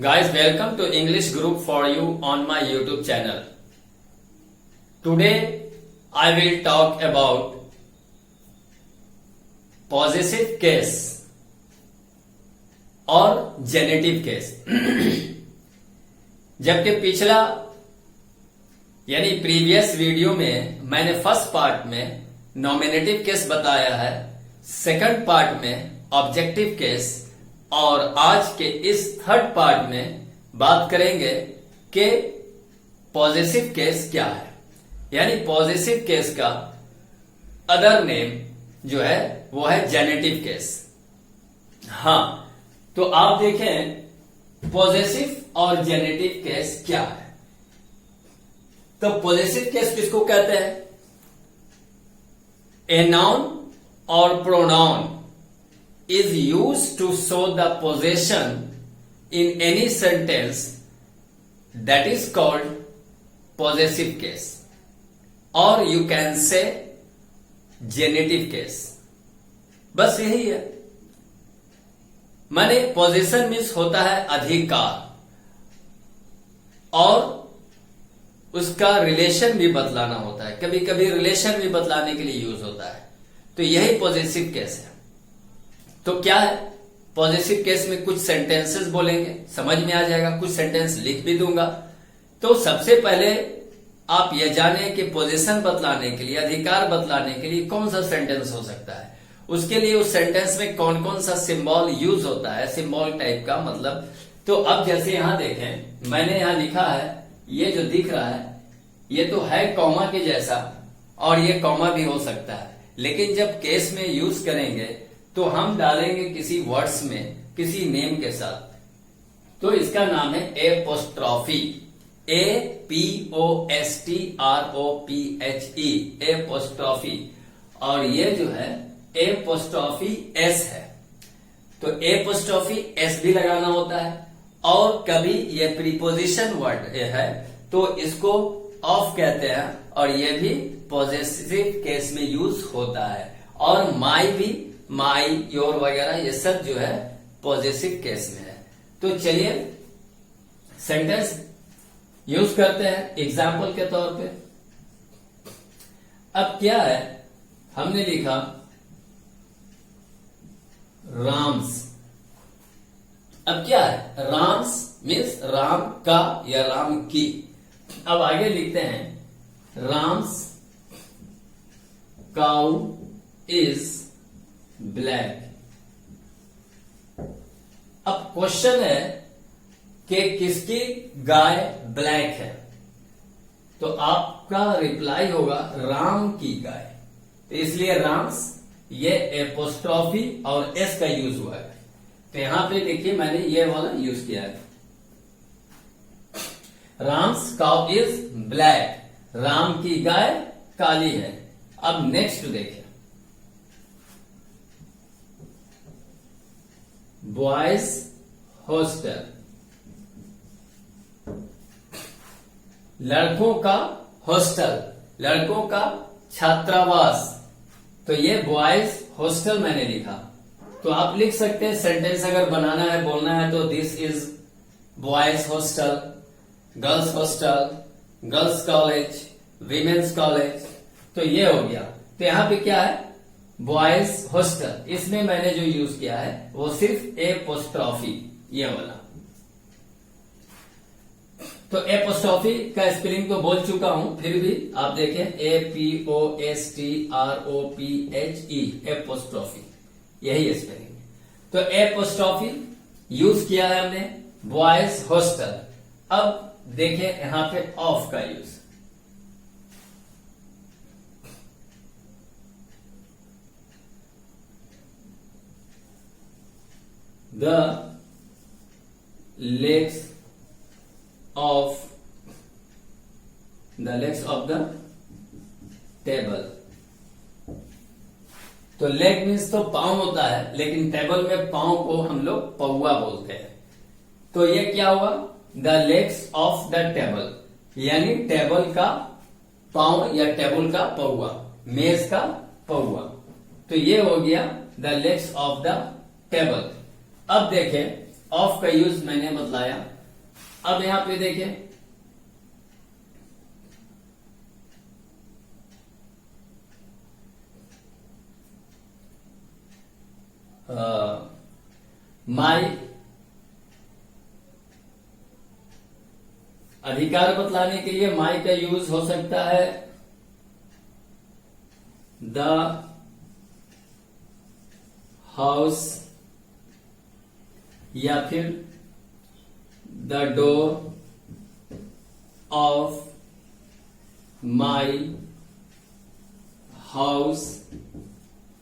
Guys, welcome to English group for you on my YouTube channel. Today I will talk about possessive case और generative case. जबकि पिछला यानी previous video में मैंने first part में nominative case बताया है, सेकंड पार्ट में ऑब्जेक्टिव केस, और आज के इस थर्ड पार्ट में बात करेंगे कि पॉजेसिव केस क्या है. यानी पॉजेसिव केस का अदर नेम जो है वो है जेनेटिव केस. हाँ, तो आप देखें पॉजेसिव और जेनेटिव केस क्या है. तो पॉजेसिव केस किसको कहते हैं? ए नाउन और pronoun is used to show the possession in any sentence, that is called possessive case, or you can say genitive case. बस यही है. माने पोजेशन मीन्स होता है अधिकार, और उसका रिलेशन भी बतलाना होता है. कभी कभी रिलेशन भी बतलाने के लिए यूज होता है. तो यही पॉजेसिव केस है. तो क्या है पॉजेसिव केस में? कुछ सेंटेंसेस बोलेंगे, समझ में आ जाएगा. कुछ सेंटेंस लिख भी दूंगा. तो सबसे पहले आप यह जाने कि पोजीशन बतलाने के लिए, अधिकार बतलाने के लिए कौन सा सेंटेंस हो सकता है. उसके लिए उस सेंटेंस में कौन कौन सा सिंबल यूज होता है, सिंबल टाइप का मतलब. तो अब जैसे यहां देखें, मैंने यहां लिखा है, ये जो दिख रहा है ये तो है कॉमा के जैसा, और ये कॉमा भी हो सकता है. लेकिन जब केस में यूज करेंगे तो हम डालेंगे किसी वर्ड्स में, किसी नेम के साथ. तो इसका नाम है एपोस्ट्रॉफी. APOSTROPHE, apostrophe. और ये जो है एपोस्ट्रॉफी एस है. तो एपोस्ट्रॉफी एस भी लगाना होता है. और कभी ये प्रीपोजिशन वर्ड है तो इसको ऑफ कहते हैं, और ये भी पॉजेसिव केस में यूज होता है. और माई भी, माई, योर वगैरह ये सब जो है पॉजेसिव केस में है. तो चलिए सेंटेंस यूज करते हैं एग्जाम्पल के तौर पे. अब क्या है, हमने लिखा राम्स. अब क्या है? राम्स मीन्स राम का या राम की. अब आगे लिखते हैं राम्स काउ इज ब्लैक. अब क्वेश्चन है कि किसकी गाय ब्लैक है. तो आपका रिप्लाई होगा राम की गाय. तो इसलिए राम्स, ये एपोस्ट्रॉफी और एस का यूज हुआ है. तो यहां पे देखिए मैंने ये वाला यूज किया है. Ram's cow is black, Ram की गाय काली है. अब नेक्स्ट देखिए, बॉयज हॉस्टल, लड़कों का हॉस्टल, लड़कों का छात्रावास. तो ये बॉयज हॉस्टल मैंने लिखा. तो आप लिख सकते हैं सेंटेंस अगर बनाना है, बोलना है, तो this is boys hostel, girls hostel, girls college, women's college. तो ये हो गया. तो यहां पे क्या है? Boys hostel. इसमें मैंने जो यूज किया है वो सिर्फ एपोस्ट्रॉफी, ये वाला. तो एपोस्ट्रॉफी का स्पेलिंग तो बोल चुका हूं, फिर भी आप देखें APOSTROPHE, एपोस्ट्रॉफी, यही स्पेलिंग. तो एपोस्ट्रॉफी यूज किया है हमने बॉयज हॉस्टल. अब देखें यहां पे ऑफ का use. The legs of the table. तो लेग मीन्स तो पांव होता है, लेकिन टेबल में पांव को हम लोग पौवा बोलते हैं. तो ये क्या हुआ? The legs of the table, यानी टेबल का पांव या टेबल का पौवा, मेज का पौवा. तो ये हो गया the legs of the table. अब देखें ऑफ का यूज मैंने बतलाया। अब यहां पे देखिए माई, अधिकार बतलाने के लिए माई का यूज हो सकता है द हाउस या फिर the door of my house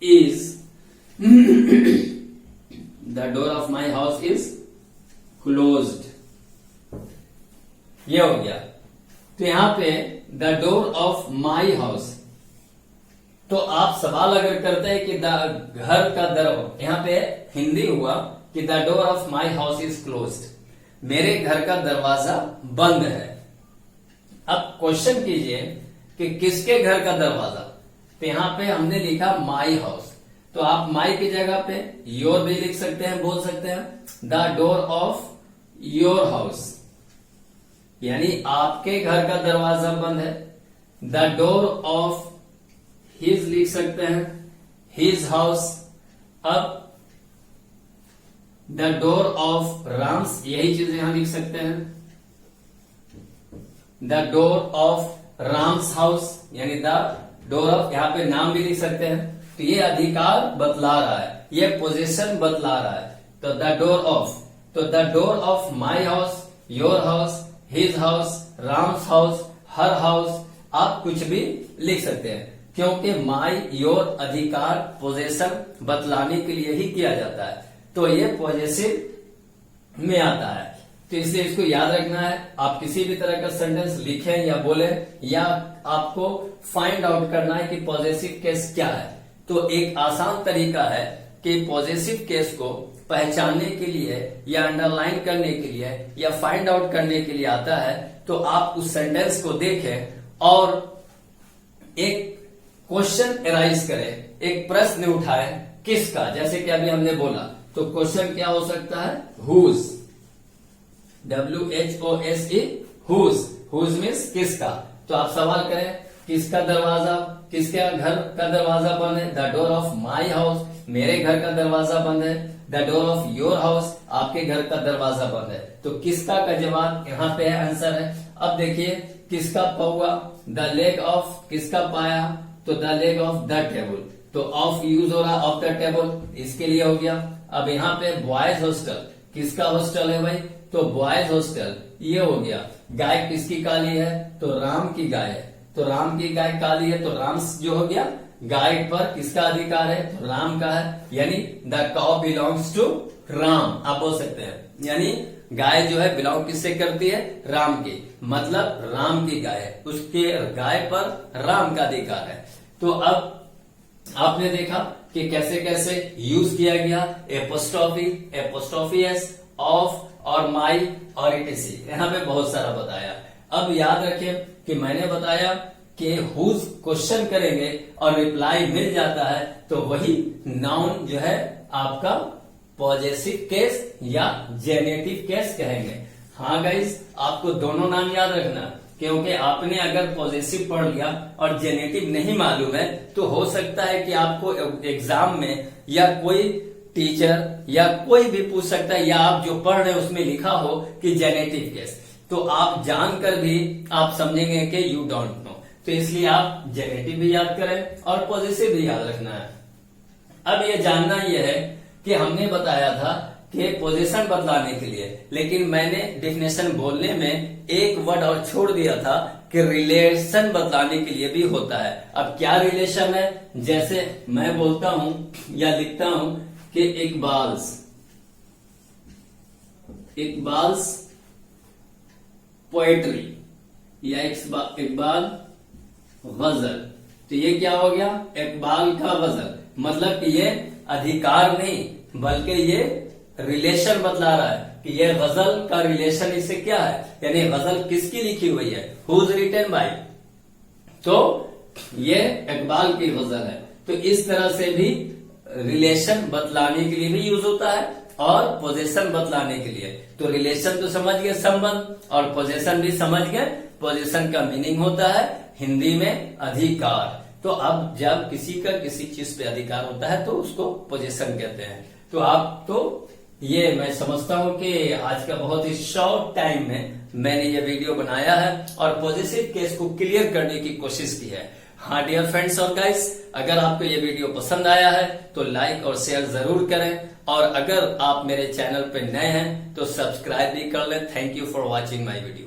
is the door of my house is closed। ये हो गया। तो यहां पे the door of my house, तो आप सवाल अगर करते हैं कि घर का दर, यहां पे हिंदी हुआ कि the door of my house is closed, मेरे घर का दरवाजा बंद है। अब क्वेश्चन कीजिए कि किसके घर का दरवाजा, तो यहां पे हमने लिखा my house, तो आप माई की जगह पे योर भी लिख सकते हैं, बोल सकते हैं the door of your house, यानी आपके घर का दरवाजा बंद है। द डोर ऑफ हिज लिख सकते हैं, हिज हाउस। अब द डोर ऑफ राम्स, यही चीज यहां लिख सकते हैं, the door of Ram's house, यानी द डोर ऑफ, यहां पे नाम भी लिख सकते हैं। तो ये अधिकार बतला रहा है, ये पोजीशन बतला रहा है। तो द डोर ऑफ, तो the door of my house, your house, his house, Ram's house, her house, आप कुछ भी लिख सकते हैं, क्योंकि माई योर अधिकार पोजीशन बतलाने के लिए ही किया जाता है। तो ये पॉजिटिव में आता है, तो इसलिए इसको याद रखना है। आप किसी भी तरह का सेंटेंस लिखें या बोले, या आपको फाइंड आउट करना है कि पॉजिटिव केस क्या है, तो एक आसान तरीका है कि पॉजिटिव केस को पहचानने के लिए या अंडरलाइन करने के लिए या फाइंड आउट करने के लिए आता है, तो आप उस सेंटेंस को देखें और एक क्वेश्चन एराइज करें, एक प्रश्न उठाएं किसका, जैसे कि अभी हमने बोला, तो क्वेश्चन क्या हो सकता है, हुज, WHOSE, हुज मीन्स किसका। तो आप सवाल करें किसका दरवाजा, किसके घर का दरवाजा बंद है, the door of my house, मेरे घर का दरवाजा बंद है, the door of your house, आपके घर का दरवाजा बंद है। तो किसका का जवाब यहाँ पे है, आंसर है। अब देखिए किसका पौआ, द लेग ऑफ, किसका पाया, तो the leg of the table, तो ऑफ यूज हो रहा, ऑफ द टेबल, इसके लिए हो गया। अब यहाँ पे बॉयज हॉस्टल, किसका हॉस्टल है भाई, तो बॉयज हॉस्टल, ये हो गया। गाय किसकी काली है, तो राम की गाय है, तो राम की गाय काली है, तो राम जो हो गया, गाय पर किसका अधिकार है, तो राम का है, यानी the cow belongs to Ram, आप बोल सकते हैं, यानी गाय जो है बिलोंग किससे करती है, राम की, मतलब राम की गाय है, उसके गाय पर राम का अधिकार है। तो अब आपने देखा कि कैसे कैसे यूज किया गया एपोस्ट्रोफी एस, ऑफ और माई और इटीसी, यहाँ पे बहुत सारा बताया। अब याद रखें कि मैंने बताया कि हुज क्वेश्चन करेंगे और रिप्लाई मिल जाता है, तो वही नाउन जो है आपका पॉजिटिव केस या जेनेटिव केस कहेंगे। हाँ गाइस, आपको दोनों नाम याद रखना, क्योंकि आपने अगर पॉजिटिव पढ़ लिया और जेनेटिव नहीं मालूम है, तो हो सकता है कि आपको एग्जाम में या कोई टीचर या कोई भी पूछ सकता है, या आप जो पढ़ रहे हैं उसमें लिखा हो कि जेनेटिव केस, तो आप जानकर भी आप समझेंगे कि यू डोंट नो। तो इसलिए आप जेनेटिव भी याद करें और पॉजिटिव भी याद रखना है। अब ये जानना यह है कि हमने बताया था कि पोजीशन बदलाने के लिए, लेकिन मैंने डेफिनेशन बोलने में एक वर्ड और छोड़ दिया था कि रिलेशन बदलाने के लिए भी होता है। अब क्या रिलेशन है, जैसे मैं बोलता हूं या लिखता हूं कि इकबाल्स पोएट्री या इकबाल गजल, तो ये क्या हो गया, इकबाल का गजल, मतलब कि ये अधिकार नहीं बल्कि ये रिलेशन बतला रहा है कि ये गजल का रिलेशन इससे क्या है, यानी गजल किसकी लिखी हुई है, हुज रिटन बाय, तो ये इकबाल की गजल है। तो इस तरह से भी रिलेशन बतलाने के लिए भी यूज होता है और पोजीशन बतलाने के लिए। तो रिलेशन तो समझ गए, संबंध, और पोजीशन भी समझ गए। पोजीशन का मीनिंग होता है हिंदी में अधिकार। तो अब जब किसी का किसी चीज पे अधिकार होता है तो उसको पोजीशन कहते हैं। तो आप तो ये मैं समझता हूं कि आज का बहुत ही शॉर्ट टाइम में मैंने ये वीडियो बनाया है और पॉजिटिव केस को क्लियर करने की कोशिश की है। हाँ डियर फ्रेंड्स और गाइस, अगर आपको ये वीडियो पसंद आया है तो लाइक और शेयर जरूर करें, और अगर आप मेरे चैनल पे नए हैं तो सब्सक्राइब भी कर लें। Thank you for watching my video.